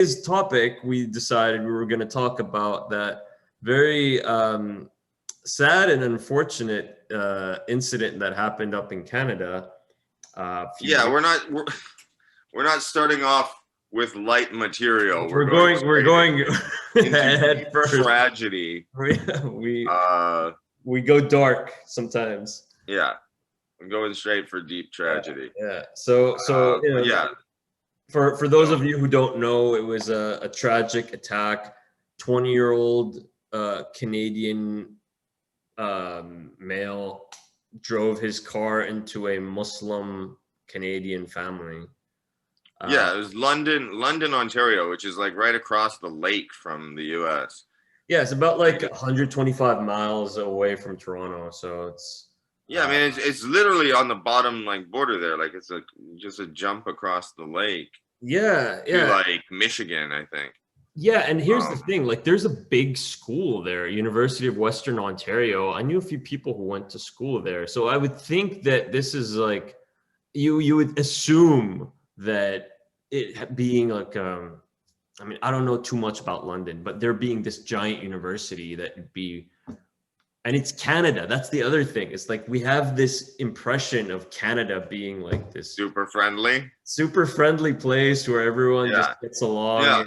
today's topic, we decided we were going to talk about that very sad and unfortunate incident that happened up in Canada. Yeah, we're not starting off with light material. We're going into head first. tragedy. We Uh, we go dark sometimes. yeah, I'm going straight for deep tragedy. Yeah. So you know, Yeah, for those of you who don't know, it was a tragic attack. 20-year-old Canadian male drove his car into a Muslim Canadian family. yeah, it was London, Ontario, which is like right across the lake from the U.S. Yeah, it's about like 125 miles away from Toronto, so it's Yeah, I mean it's literally on the bottom like border there, like it's just a jump across the lake yeah, to yeah. like Michigan, I think. Yeah, and here's the thing, like there's a big school there, University of Western Ontario. I knew a few people who went to school there. So I would think that this is like you would assume that it being like I mean, I don't know too much about London, but there being this giant university that would be, and it's Canada. That's the other thing. It's like we have this impression of Canada being like this super friendly place where everyone just gets along. Yeah,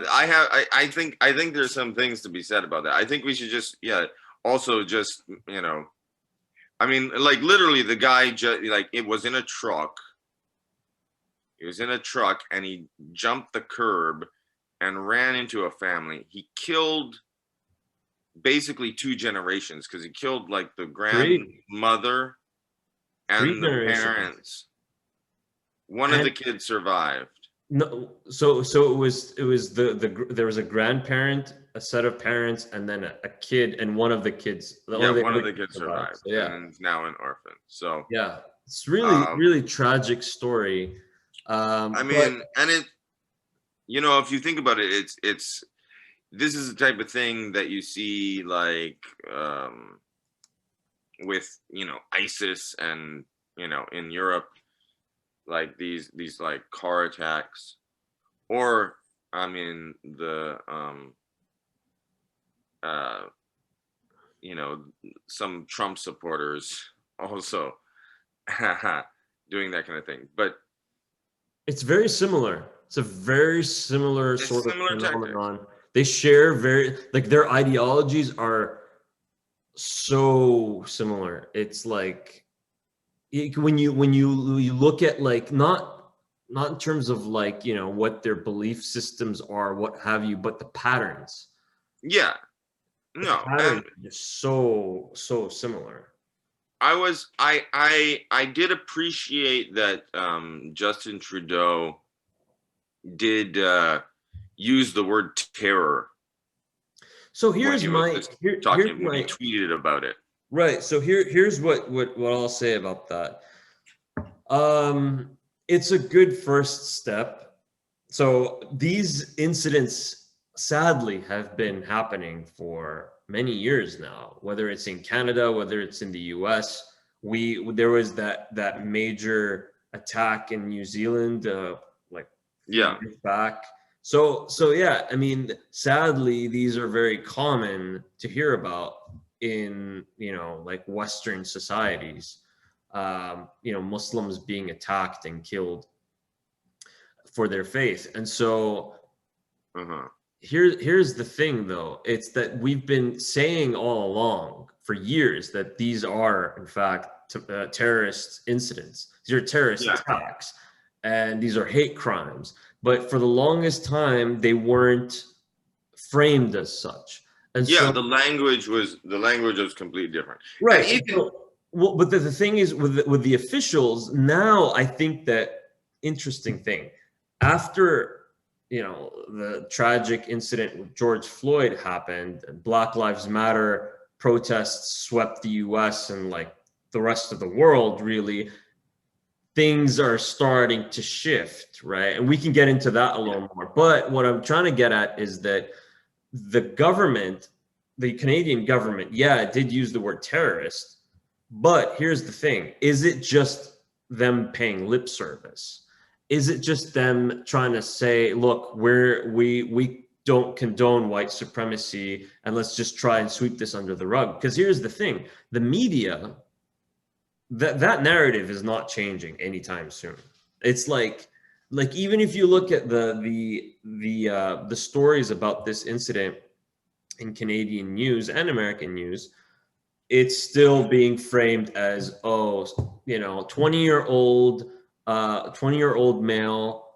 I think there's some things to be said about that. I think we should just also just I mean, like literally the guy just like it was in a truck. He was in a truck and he jumped the curb and ran into a family. He killed basically 2 generations because he killed like the grandmother and the parents. One of the kids survived. No, so it was there was a grandparent, a set of parents, and then a kid, and one of the kids. One of the kids survived. So, yeah, and is now an orphan. So yeah, it's really tragic story. I mean, and it, if you think about it, it's this is the type of thing that you see like with ISIS and in Europe, like these like car attacks, or I mean the some Trump supporters also doing that kind of thing, but it's very similar. It's a very similar sort of phenomenon. Tactics. They share like their ideologies are so similar. It's like when you look at like not in terms of like what their belief systems are, what have you, but the patterns. Yeah, the patterns are just so similar. I did appreciate that Justin Trudeau did use the word terror. So here's he tweeted about it. Right. So here's what I'll say about that. It's a good first step. So these incidents sadly have been happening for many years now, whether it's in Canada, whether it's in the US. There was that major attack in New Zealand years back. So yeah, I mean, sadly, these are very common to hear about in like Western societies. Muslims being attacked and killed for their faith. And so here's the thing, though. It's that we've been saying all along for years that these are, in fact, terrorist incidents. These are terrorist attacks, and these are hate crimes. But for the longest time, they weren't framed as such. And so, the language was completely different. Right. But the thing is, with the officials now, I think that interesting thing after the tragic incident with George Floyd happened, Black Lives Matter protests swept the U.S. and like the rest of the world, really, things are starting to shift, right? And we can get into that a little more. But what I'm trying to get at is that the government, the Canadian government, it did use the word terrorist. But here's the thing. Is it just them paying lip service? is it just them trying to say, look, we don't condone white supremacy and let's just try and sweep this under the rug? Because here's the thing, the media, that narrative is not changing anytime soon. It's like even if you look at the stories about this incident in Canadian news and American news, it's still being framed as, oh, 20-year-old 20-year-old male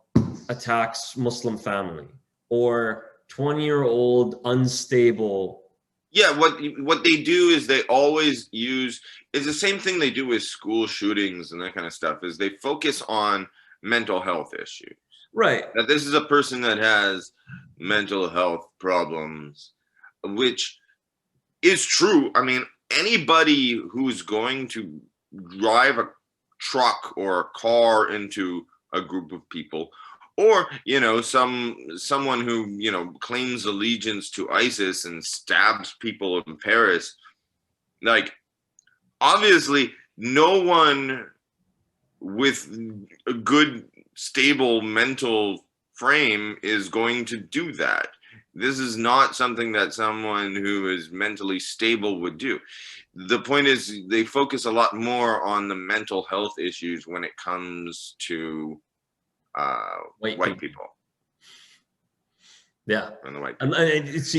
attacks Muslim family, or 20-year-old unstable. Yeah, what they do is they always use, it's the same thing they do with school shootings and that kind of stuff, is they focus on mental health issues. Right. That this is a person that has mental health problems, which is true. I mean, anybody who's going to drive a truck or a car into a group of people, or someone who claims allegiance to ISIS and stabs people in Paris, like, obviously no one with a good stable mental frame is going to do that. This is not something that someone who is mentally stable would do. The point is, they focus a lot more on the mental health issues when it comes to white people. Yeah. And the white people. If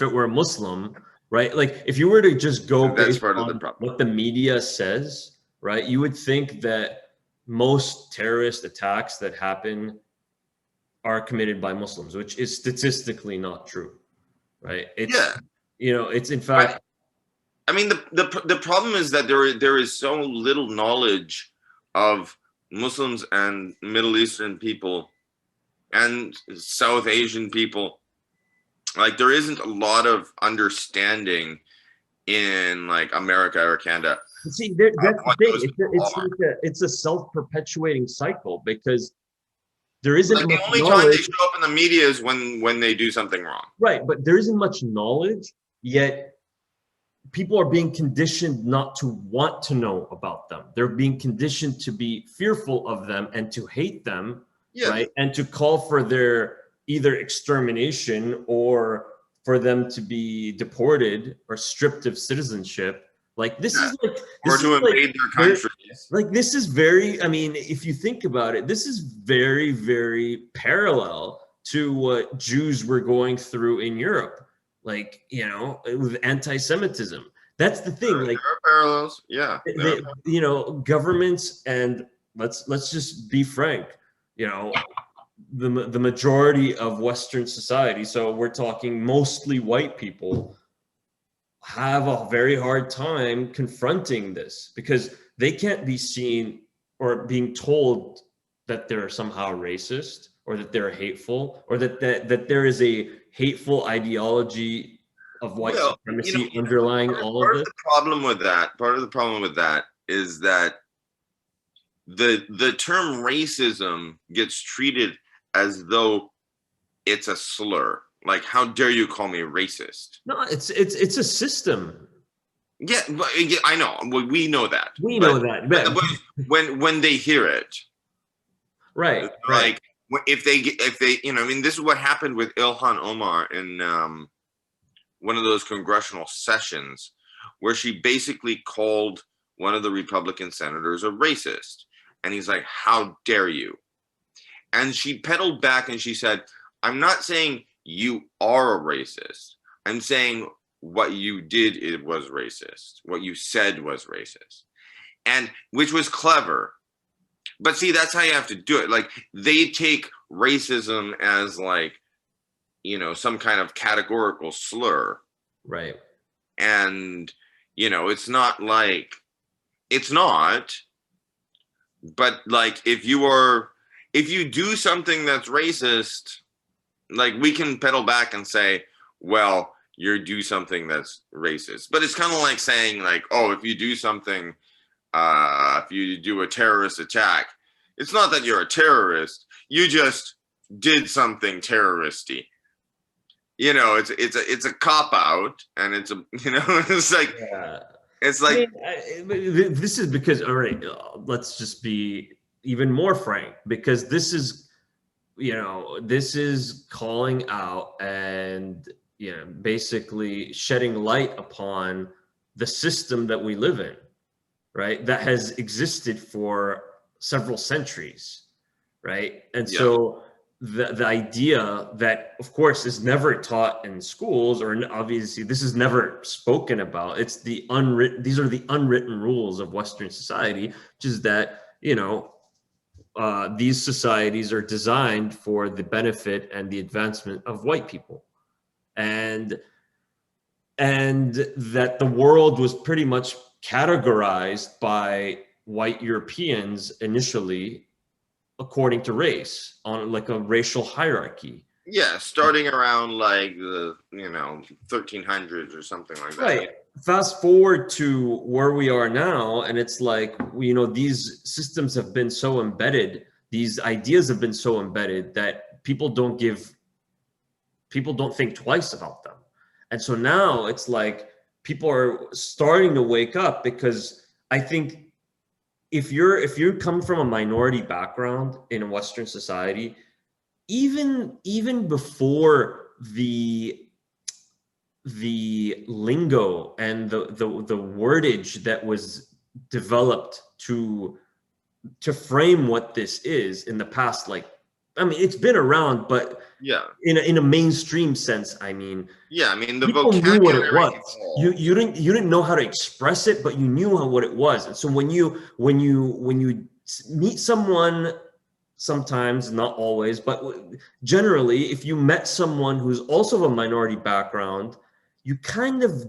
it were a Muslim, right? Like, if you were to just go that's based part of on the problem. what the media says, right? You would think that most terrorist attacks that happen are committed by Muslims, which is statistically not true, right? It's in fact. I mean, the problem is that there is so little knowledge of Muslims and Middle Eastern people and South Asian people. Like, there isn't a lot of understanding in like America or Canada. See, that's the thing. It's a self-perpetuating cycle, because there isn't like, much the only knowledge. time they show up in the media is when they do something wrong. Right, but there isn't much knowledge, yet people are being conditioned not to want to know about them. They're being conditioned to be fearful of them and to hate them, right? And to call for their either extermination or for them to be deported or stripped of citizenship. Like, this is like, or to invade their countries. Like, this is very, I mean, if you think about it, this is very, very parallel to what Jews were going through in Europe, like, with anti-Semitism. That's the thing. Like, there are parallels. Yeah. Governments, and let's just be frank, the majority of Western society, so we're talking mostly white people, have a very hard time confronting this, because they can't be seen or being told that they're somehow racist, or that they're hateful, or that there is a hateful ideology of white supremacy underlying all of this. Part of the problem with that is that the term racism gets treated as though it's a slur. Like, how dare you call me racist? No, it's a system. Yeah, I know. We know that. But when they hear it, right, like, if they I mean, this is what happened with Ilhan Omar in one of those congressional sessions, where she basically called one of the Republican senators a racist, and he's like, "How dare you?" And she pedaled back and she said, "I'm not saying you are a racist. I'm saying what you did, it was racist. What you said was racist." And which was clever. But see, that's how you have to do it. Like, they take racism as like, some kind of categorical slur. Right. And, it's not like, it's not. But like, if you do something that's racist, like, we can pedal back and say, well, you do something that's racist. But it's kind of like saying, like, oh, if you do something, if you do a terrorist attack, it's not that you're a terrorist. You just did something terroristy. It's a cop out, and it's a it's like, it's like, I mean, this is because, all right, let's just be even more frank, because this is, you know, this is calling out and, you know, basically shedding light upon the system that we live in, right? That has existed for several centuries, right? And Yeah. so the idea that, of course, is never taught in schools, or obviously this is never spoken about. It's the unwritten, these are the unwritten rules of Western society, which is that, you know, these societies are designed for the benefit and the advancement of white people. And that the world was pretty much categorized by white Europeans initially according to race, on like a racial hierarchy. Yeah, starting around like the 1300s or something like that. Right. Fast forward to where we are now, and it's like, you know, these systems have been so embedded, these ideas have been so embedded that people don't think twice about them. And so now it's like people are starting to wake up, because I think if you come from a minority background in a Western society, even before the lingo and the wordage that was developed to frame what this is in the past, like, I mean, it's been around, but yeah, in a mainstream sense, I mean, yeah, I mean the people vocabulary knew what it was. evolved. You didn't know how to express it, but you knew what it was. And so when you meet someone, sometimes, not always, but generally, if you met someone who's also of a minority background, you kind of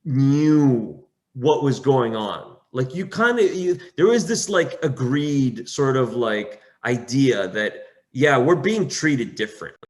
knew what was going on. Like there was this like agreed sort of like idea that, yeah, we're being treated differently.